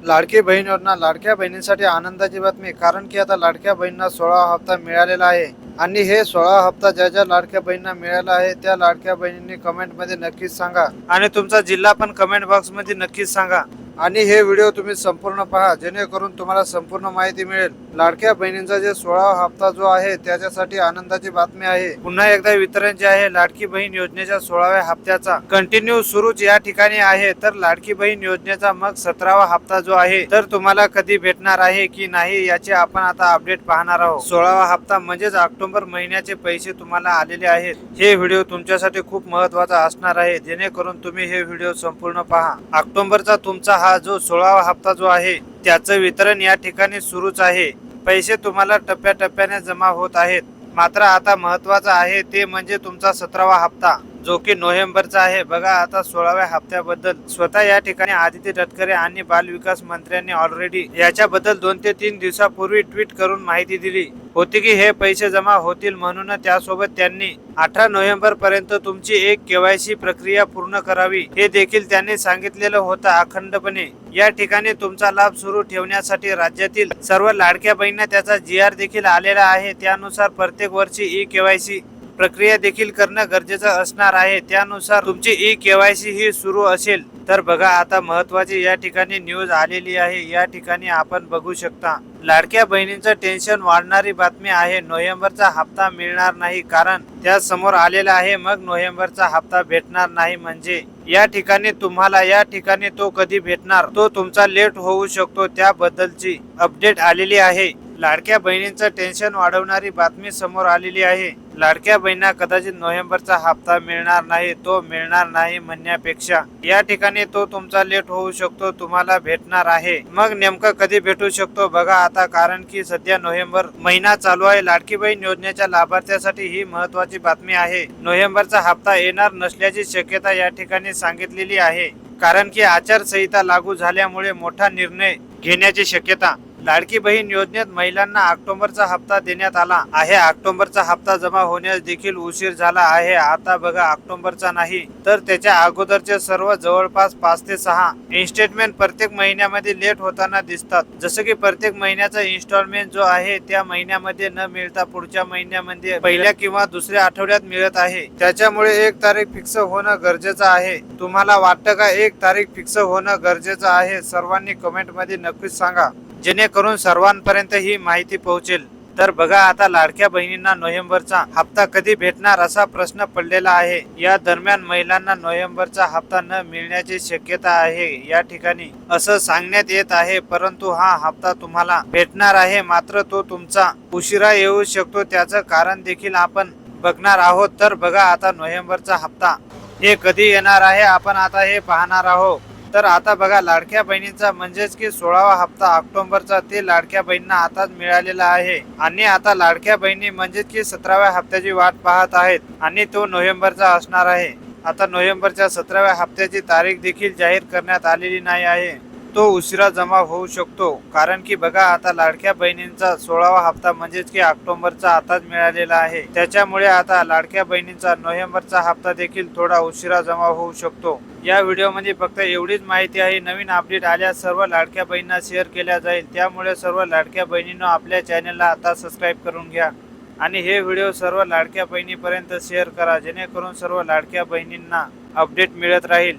लाडकी बहीण योजना, लाडक्या बहिणींसाठी आनंदाची बातमी, कारण की आता लाडक्या बहिणींना 16 हप्ता मिळालेला आहे. आणि हे 16 हप्ता ज्या ज्या लाडक्या बहिणींना मिळाला आहे त्या लाडक्या बहिणींनी कमेंट मध्ये नक्कीच सांगा आणि तुमचा जिल्हा पण कमेंट बॉक्स मध्ये नक्कीच सांगा. आणि हे व्हिडिओ तुम्ही संपूर्ण पहा, जेणेकरून तुम्हाला संपूर्ण माहिती मिळेल. लाडक्या बहिणींचा जे 16 हप्ता जो आहे त्याच्यासाठी आनंदाची बातमी आहे. पुन्हा एकदा वितरण जे आहे लाडकी बहीण योजनेच्या 16व्या हप्त्याचा कंटिन्यू सुरूच या ठिकाणी आहे. तर लाडकी बहीण योजनेचा मग 17वा हप्ता जो आहे तर तुम्हाला कधी भेटणार आहे की नाही याचे आपण आता अपडेट पाहणार आहोत. 16वा हप्ता म्हणजेच ऑक्टोबर महिन्याचे पैसे तुम्हाला आलेले आहेत. हे व्हिडिओ तुमच्यासाठी खूप महत्वाचा असणार आहे, जेणेकरून तुम्ही हे व्हिडिओ संपूर्ण पहा. ऑक्टोबरचा तुमचा हा जो 16वा हप्ता जो आहे त्याचं वितरण या ठिकाणी सुरूच आहे. पैसे तुम्हाला टप्प्याटप्प्याने जमा होत आहेत. मात्र आता महत्वाचं आहे ते म्हणजे तुमचा 17वा हप्ता जो की नोव्हेंबरचा आहे. बघा आता 16व्या हप्त्याबद्दल स्वतः या ठिकाणी आदित्य तटकरे आणि बाल विकास मंत्र्यांनी ऑलरेडी याच्याबद्दल 2 ते 3 दिवसापूर्वी ट्विट करून माहिती दिली होती की हे पैसे जमा होतील. म्हणून त्यासोबत त्यांनी 18 नोव्हेंबर पर्यंत तुमची एक केवायसी प्रक्रिया पूर्ण करावी हे देखील त्यांनी सांगितलेलं होतं अखंडपणे. या ठिकाणी तुमचा लाभ सुरू ठेवण्यासाठी राज्यातील सर्व लाडक्या बहिणींना त्याचा GR देखील आलेला आहे. त्यानुसार प्रत्येक वर्षी केवायसी प्रक्रिया देखील करणं गरजेचं असणार आहे. त्यानुसार तुमची केवायसी ही सुरू असेल. तर बघा आता महत्वाची या ठिकाणी न्यूज आलेली आहे. या ठिकाणी आपण बघू शकता लाडक्या बहिणींचं टेन्शन वाढणारी बातमी आहे. नोव्हेंबरचा हप्ता मिळणार नाही, कारण त्या समोर आलेला आहे. मग नोव्हेंबरचा हप्ता भेटणार नाही म्हणजे या ठिकाणी तुम्हाला या ठिकाणी तो कधी भेटणार तो तुमचा लेट होऊ शकतो. त्याबद्दलची अपडेट आलेली आहे. लाडक्या बहिणींचं टेन्शन वाढवणारी बातमी समोर आलेली आहे. लाडक्या बहिणींना कदाचित नोव्हेंबरचा हप्ता मिळणार नाही, तो मिळणार नाही म्हणण्यापेक्षा या ठिकाणी तो तुमचा लेट होऊ शकतो, तुम्हाला भेटणार आहे. मग नेमकं कधी भेटू शकतो बघा आता, कारण की सध्या नोव्हेंबर महिना चालू आहे. लाडकी बहीण योजनेच्या लाभार्थ्यासाठी ही महत्वाची बातमी आहे. नोव्हेंबरचा हप्ता येणार नसल्याची शक्यता या ठिकाणी सांगितलेली आहे, कारण की आचारसंहिता लागू झाल्यामुळे मोठा निर्णय घेण्याची शक्यता. लाडकी बहीण योजनेत महिलांना ऑक्टोबरचा हप्ता देण्यात आला आहे. ऑक्टोबरचा हप्ता जमा होण्यास देखील उशीर झाला आहे. आता बघा ऑक्टोबरचा नाही तर त्याच्या अगोदरचे सर्व जवळपास 5 ते 6 इन्स्टेटमेंट प्रत्येक महिन्यामध्ये लेट होताना दिसतात. जसं की प्रत्येक महिन्याचा इन्स्टॉलमेंट जो आहे त्या महिन्यामध्ये न मिळता पुढच्या महिन्यामध्ये पहिल्या किंवा दुसऱ्या आठवड्यात मिळत आहे. त्याच्यामुळे एक तारीख फिक्स होणं गरजेचं आहे. तुम्हाला वाटतं का एक तारीख फिक्स होणं गरजेचं आहे? सर्वांनी कमेंट मध्ये नक्कीच सांगा, जेणेकरून सर्वांपर्यंत ही माहिती पोहोचेल. तर बघा आता लाडक्या बहिणींना नोव्हेंबरचा हप्ता कधी भेटणार असा प्रश्न पडलेला आहे. या दरम्यान महिलांना नोव्हेंबरचा हप्ता न मिळण्याची शक्यता आहे या ठिकाणी असं सांगण्यात येत आहे. परंतु हा हप्ता तुम्हाला भेटणार आहे, मात्र तो तुमचा उशिरा येऊ शकतो. त्याचं कारण देखील आपण बघणार आहोत. तर बघा आता नोव्हेंबरचा हप्ता हे कधी येणार आहे आपण आता हे पाहणार आहोत. तर आता बघा लाडक्या बहिणींचा म्हणजेच की 16वा हप्ता ऑक्टोबरचा ते लाडक्या बहिणींना आताच मिळालेला आहे. आणि आता लाडक्या बहिणी म्हणजेच की 17व्या हप्त्याची वाट पाहत आहेत आणि तो नोव्हेंबरचा असणार आहे. आता नोव्हेंबरच्या 17व्या हप्त्याची तारीख देखील जाहीर करण्यात आलेली नाही आहे. तो उशिरा जमा होऊ शकतो, कारण की बघा आता लाडक्या बहिणींचा 16वा हप्ता म्हणजेच की ऑक्टोबरचा आताच मिळालेला आहे. त्याच्यामुळे आता लाडक्या बहिणींचा नोव्हेंबरचा हप्ता देखील थोडा उशिरा जमा होऊ शकतो. या व्हिडिओमध्ये फक्त एवढीच माहिती आहे. नवीन अपडेट आल्यास सर्व लाडक्या बहिणींना शेअर केल्या जाईल. त्यामुळे सर्व लाडक्या बहिणींनो आपल्या चॅनलला आता सबस्क्राईब करून घ्या आणि हे व्हिडिओ सर्व लाडक्या बहिणीपर्यंत शेअर करा, जेणेकरून सर्व लाडक्या बहिणींना अपडेट मिळत राहील.